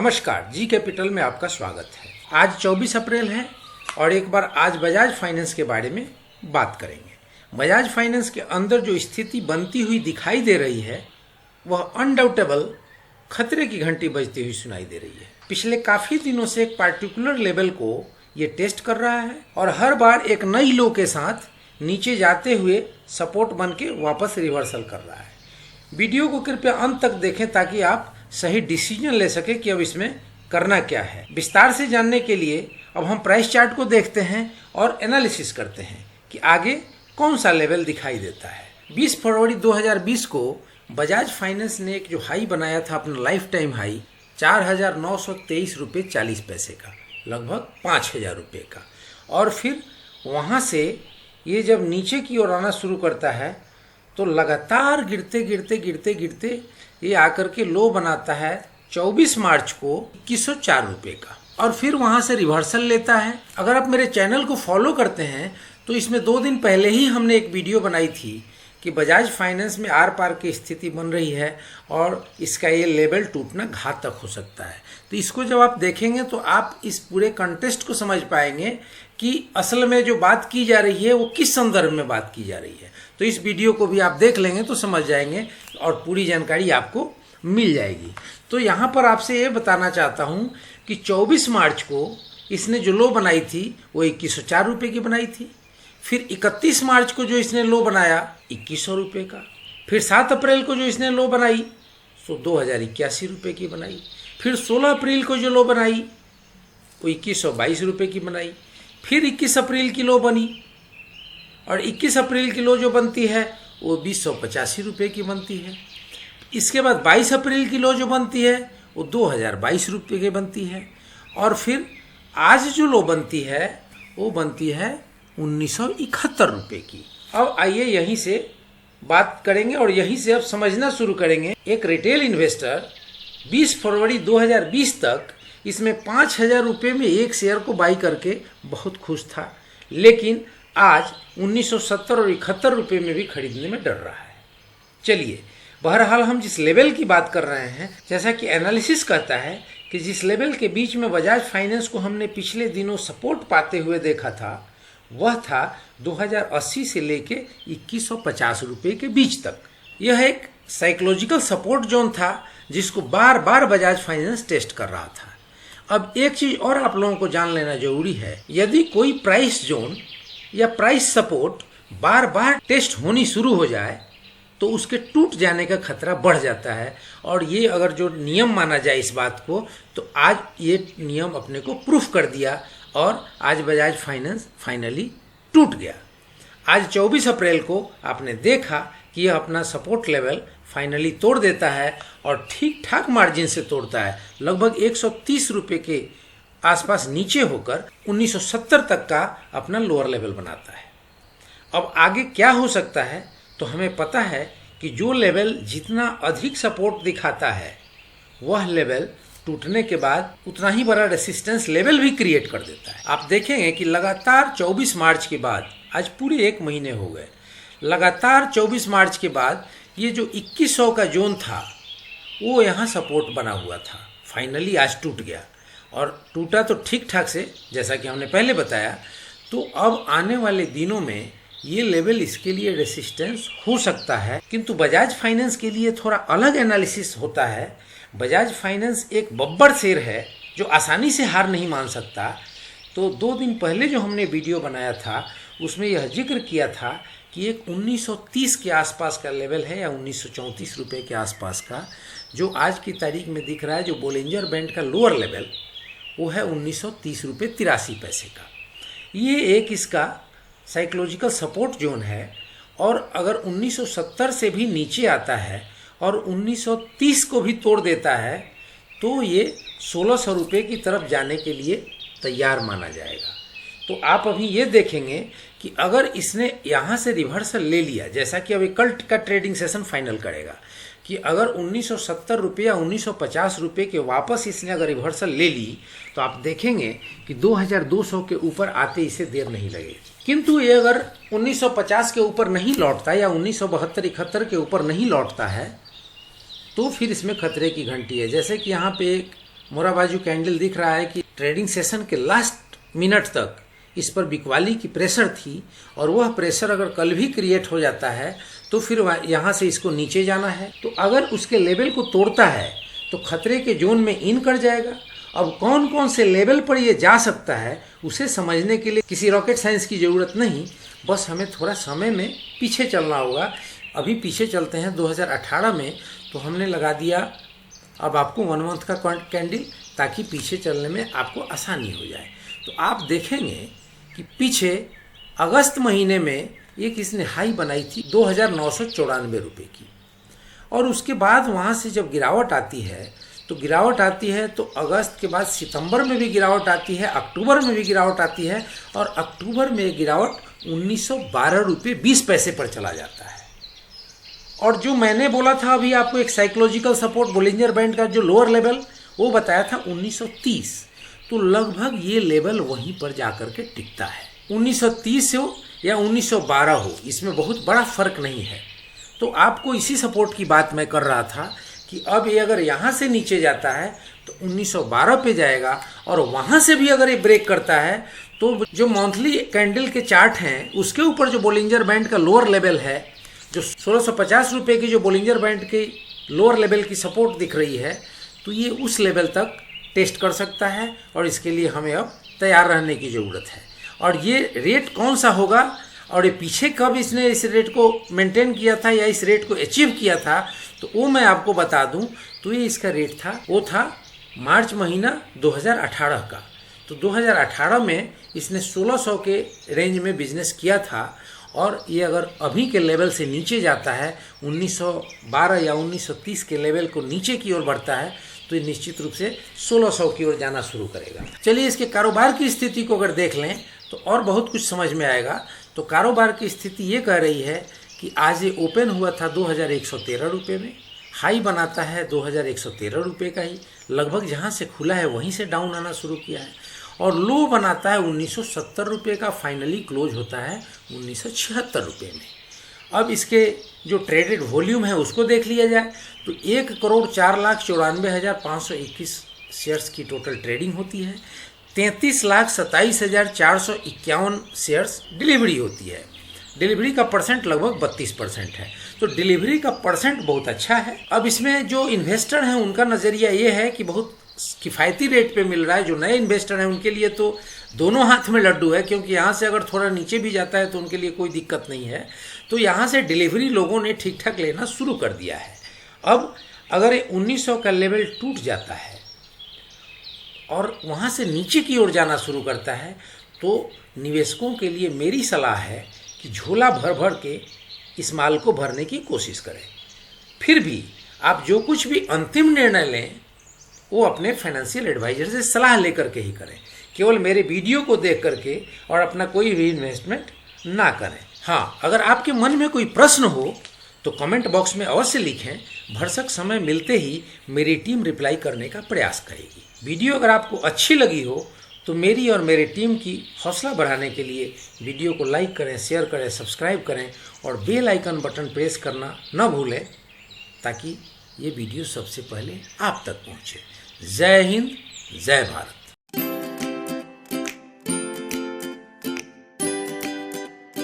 नमस्कार, G capital में आपका स्वागत है। आज 24 अप्रैल है और एक बार आज बजाज फाइनेंस के बारे में बात करेंगे। बजाज फाइनेंस के अंदर जो स्थिति बनती हुई दिखाई दे रही है वह अनडाउटेबल खतरे की घंटी बजती हुई सुनाई दे रही है। पिछले काफ़ी दिनों से एक पार्टिकुलर लेवल को ये टेस्ट कर रहा है और हर बार एक नई लो के साथ नीचे जाते हुए सपोर्ट बन के वापस रिवर्सल कर रहा है। वीडियो को कृपया अंत तक देखें ताकि आप सही डिसीजन ले सके कि अब इसमें करना क्या है। विस्तार से जानने के लिए अब हम प्राइस चार्ट को देखते हैं और एनालिसिस करते हैं कि आगे कौन सा लेवल दिखाई देता है। 20 फरवरी 2020 को बजाज फाइनेंस ने एक जो हाई बनाया था, अपना लाइफ टाइम हाई 4,923 रुपये 40 पैसे का, लगभग 5,000 रुपये का। और फिर वहाँ से ये जब नीचे की ओर आना शुरू करता है तो लगातार गिरते ये आकर के लो बनाता है 24 मार्च को 2104 रुपये का और फिर वहाँ से रिवर्सल लेता है। अगर आप मेरे चैनल को फॉलो करते हैं तो इसमें 2 दिन पहले ही हमने एक वीडियो बनाई थी कि बजाज फाइनेंस में आर पार की स्थिति बन रही है और इसका ये लेवल टूटना घातक हो सकता है। तो इसको जब आप देखेंगे तो आप इस पूरे कंटेस्ट को समझ पाएंगे कि असल में जो बात की जा रही है वो किस संदर्भ में बात की जा रही है। तो इस वीडियो को भी आप देख लेंगे तो समझ जाएंगे और पूरी जानकारी आपको मिल जाएगी। तो यहाँ पर आपसे ये बताना चाहता हूँ कि 24 मार्च को इसने जो लो बनाई थी वो 2104 रुपये की बनाई थी। फिर 31 मार्च को जो इसने लो बनाया 2100 रुपये का। फिर 7 अप्रैल को जो इसने लो बनाई तो 2081 रुपये की बनाई। फिर 16 अप्रैल को जो लो बनाई वो 2122 रुपये की बनाई। फिर 21 अप्रैल की लो बनी और 21 अप्रैल की लो जो बनती है वो 2085 रुपये की बनती है। इसके बाद 22 अप्रैल की लो जो बनती है वो 2022 रुपये की बनती है और फिर आज जो लो बनती है वो बनती है 1971 रुपये की। अब आइए यहीं से बात करेंगे और यहीं से अब समझना शुरू करेंगे। एक रिटेल इन्वेस्टर 20 फरवरी 2020 तक इसमें 5,000 रुपये में एक शेयर को बाई करके बहुत खुश था, लेकिन आज 1970 और 71 रुपये में भी खरीदने में डर रहा है। चलिए, बहरहाल हम जिस लेवल की बात कर रहे हैं, जैसा कि एनालिसिस कहता है कि जिस लेवल के बीच में बजाज फाइनेंस को हमने पिछले दिनों सपोर्ट पाते हुए देखा था वह था 2080 से लेके 2150 रुपये के बीच तक। यह एक साइकोलॉजिकल सपोर्ट जोन था जिसको बार बार बजाज फाइनेंस टेस्ट कर रहा था। अब एक चीज़ और आप लोगों को जान लेना जरूरी है, यदि कोई प्राइस जोन या प्राइस सपोर्ट बार बार टेस्ट होनी शुरू हो जाए तो उसके टूट जाने का खतरा बढ़ जाता है। और ये अगर जो नियम माना जाए इस बात को तो आज ये नियम अपने को प्रूफ कर दिया और आज बजाज फाइनेंस फाइनली टूट गया। आज 24 अप्रैल को आपने देखा कि यह अपना सपोर्ट लेवल फाइनली तोड़ देता है और ठीक ठाक मार्जिन से तोड़ता है, लगभग 130 रुपये के आसपास नीचे होकर 1970 तक का अपना लोअर लेवल बनाता है। अब आगे क्या हो सकता है तो हमें पता है कि जो लेवल जितना अधिक सपोर्ट दिखाता है वह लेवल टूटने के बाद उतना ही बड़ा रेसिस्टेंस लेवल भी क्रिएट कर देता है। आप देखेंगे कि लगातार 24 मार्च के बाद आज पूरे 1 महीने हो गए, लगातार 24 मार्च के बाद ये जो 2100 का जोन था वो यहाँ सपोर्ट बना हुआ था, फाइनली आज टूट गया और टूटा तो ठीक ठाक से, जैसा कि हमने पहले बताया। तो अब आने वाले दिनों में ये लेवल इसके लिए रेसिस्टेंस हो सकता है, किंतु बजाज फाइनेंस के लिए थोड़ा अलग एनालिसिस होता है। बजाज फाइनेंस एक बब्बर शेर है जो आसानी से हार नहीं मान सकता। तो 2 दिन पहले जो हमने वीडियो बनाया था उसमें यह जिक्र किया था कि एक 1930 के आसपास का लेवल है या 1934 रुपये के आसपास का, जो आज की तारीख में दिख रहा है, जो बोलिंजर बैंड का लोअर लेवल वो है 1930 रुपये 83 पैसे का। ये एक इसका साइकोलॉजिकल सपोर्ट जोन है और अगर 1970 से भी नीचे आता है और 1930 को भी तोड़ देता है तो ये 1600 रुपये की तरफ जाने के लिए तैयार माना जाएगा। तो आप अभी ये देखेंगे कि अगर इसने यहाँ से रिवर्सल ले लिया, जैसा कि अभी कल का ट्रेडिंग सेशन फाइनल करेगा कि अगर 1970 रुपये या 1950 रुपये के वापस इसने अगर रिवर्सल ले ली तो आप देखेंगे कि 2200 के ऊपर आते इसे देर नहीं लगेगी। किंतु ये अगर 1950 के ऊपर नहीं लौटता या 1972-71 के ऊपर नहीं लौटता है तो फिर इसमें खतरे की घंटी है। जैसे कि यहाँ पे एक मोरा बाजू कैंडल दिख रहा है कि ट्रेडिंग सेशन के लास्ट मिनट तक इस पर बिकवाली की प्रेशर थी, और वह प्रेशर अगर कल भी क्रिएट हो जाता है तो फिर यहाँ से इसको नीचे जाना है। तो अगर उसके लेवल को तोड़ता है तो खतरे के जोन में इन कर जाएगा। अब कौन कौन से लेवल पर ये जा सकता है उसे समझने के लिए किसी रॉकेट साइंस की ज़रूरत नहीं, बस हमें थोड़ा समय में पीछे चलना होगा। अभी पीछे चलते हैं 2018 में, तो हमने लगा दिया अब आपको 1 मंथ का कैंडल, ताकि पीछे चलने में आपको आसानी हो जाए। तो आप देखेंगे कि पीछे अगस्त महीने में एक इसने हाई बनाई थी 2,994 रुपये की, और उसके बाद वहाँ से जब गिरावट आती है तो अगस्त के बाद सितंबर में भी गिरावट आती है, अक्टूबर में भी गिरावट आती है, और अक्टूबर में गिरावट 1912 रुपये 20 पैसे पर चला जाता है। और जो मैंने बोला था अभी आपको एक साइकोलॉजिकल सपोर्ट बोलिंजर बैंड का जो लोअर लेवल, वो बताया था 1930, तो लगभग ये लेवल वहीं पर जाकर के टिकता है। 1930 हो या 1912 हो, इसमें बहुत बड़ा फर्क नहीं है। तो आपको इसी सपोर्ट की बात मैं कर रहा था कि अब ये अगर यहाँ से नीचे जाता है तो 1912 पे जाएगा, और वहाँ से भी अगर ये ब्रेक करता है तो जो मंथली कैंडल के चार्ट हैं उसके ऊपर जो बोलिंजर बैंड का लोअर लेवल है, जो 1650 रुपये की जो बोलिंजर बैंड के लोअर लेवल की सपोर्ट दिख रही है, तो ये उस लेवल तक टेस्ट कर सकता है, और इसके लिए हमें अब तैयार रहने की ज़रूरत है। और ये रेट कौन सा होगा और ये पीछे कब इसने इस रेट को मेंटेन किया था या इस रेट को अचीव किया था, तो वो मैं आपको बता दूं। तो ये इसका रेट था, वो था मार्च महीना 2018 का। तो 2018 में इसने 1600 के रेंज में बिजनेस किया था, और ये अगर अभी के लेवल से नीचे जाता है 1912 या 1930 के लेवल को नीचे की ओर बढ़ता है, तो ये निश्चित रूप से 1600 की ओर जाना शुरू करेगा। चलिए इसके कारोबार की स्थिति को अगर देख लें तो और बहुत कुछ समझ में आएगा। तो कारोबार की स्थिति ये कह रही है कि आज ये ओपन हुआ था 2113 रुपये में, हाई बनाता है 2113 रुपये का ही, लगभग जहाँ से खुला है वहीं से डाउन आना शुरू किया है, और लो बनाता है 1970 रुपये का, फाइनली क्लोज होता है 1976 रुपये में। अब इसके जो ट्रेडेड वॉल्यूम है उसको देख लिया जाए तो 1,04,94,521 शेयर्स की टोटल ट्रेडिंग होती है, 33,27,451 शेयर्स डिलीवरी होती है। डिलीवरी का परसेंट लगभग 32% है, तो डिलीवरी का परसेंट बहुत अच्छा है। अब इसमें जो इन्वेस्टर हैं उनका नज़रिया ये है कि बहुत किफ़ायती रेट पे मिल रहा है। जो नए इन्वेस्टर हैं उनके लिए तो दोनों हाथ में लड्डू है, क्योंकि यहाँ से अगर थोड़ा नीचे भी जाता है तो उनके लिए कोई दिक्कत नहीं है। तो यहाँ से डिलीवरी लोगों ने ठीक ठाक लेना शुरू कर दिया है। अब अगर 1900 का लेवल टूट जाता है और वहाँ से नीचे की ओर जाना शुरू करता है, तो निवेशकों के लिए मेरी सलाह है कि झोला भर भर के इस माल को भरने की कोशिश करें। फिर भी आप जो कुछ भी अंतिम निर्णय लें वो अपने फाइनेंशियल एडवाइजर से सलाह लेकर के ही करें, केवल मेरे वीडियो को देख करके और अपना कोई भी इन्वेस्टमेंट ना करें। हाँ, अगर आपके मन में कोई प्रश्न हो तो कमेंट बॉक्स में अवश्य लिखें, भरसक समय मिलते ही मेरी टीम रिप्लाई करने का प्रयास करेगी। वीडियो अगर आपको अच्छी लगी हो तो मेरी और मेरी टीम की हौसला बढ़ाने के लिए वीडियो को लाइक करें, शेयर करें, सब्सक्राइब करें और बेल आइकन बटन प्रेस करना न भूलें, ताकि ये वीडियो सबसे पहले आप तक पहुँचे। जय हिंद, जय भारत।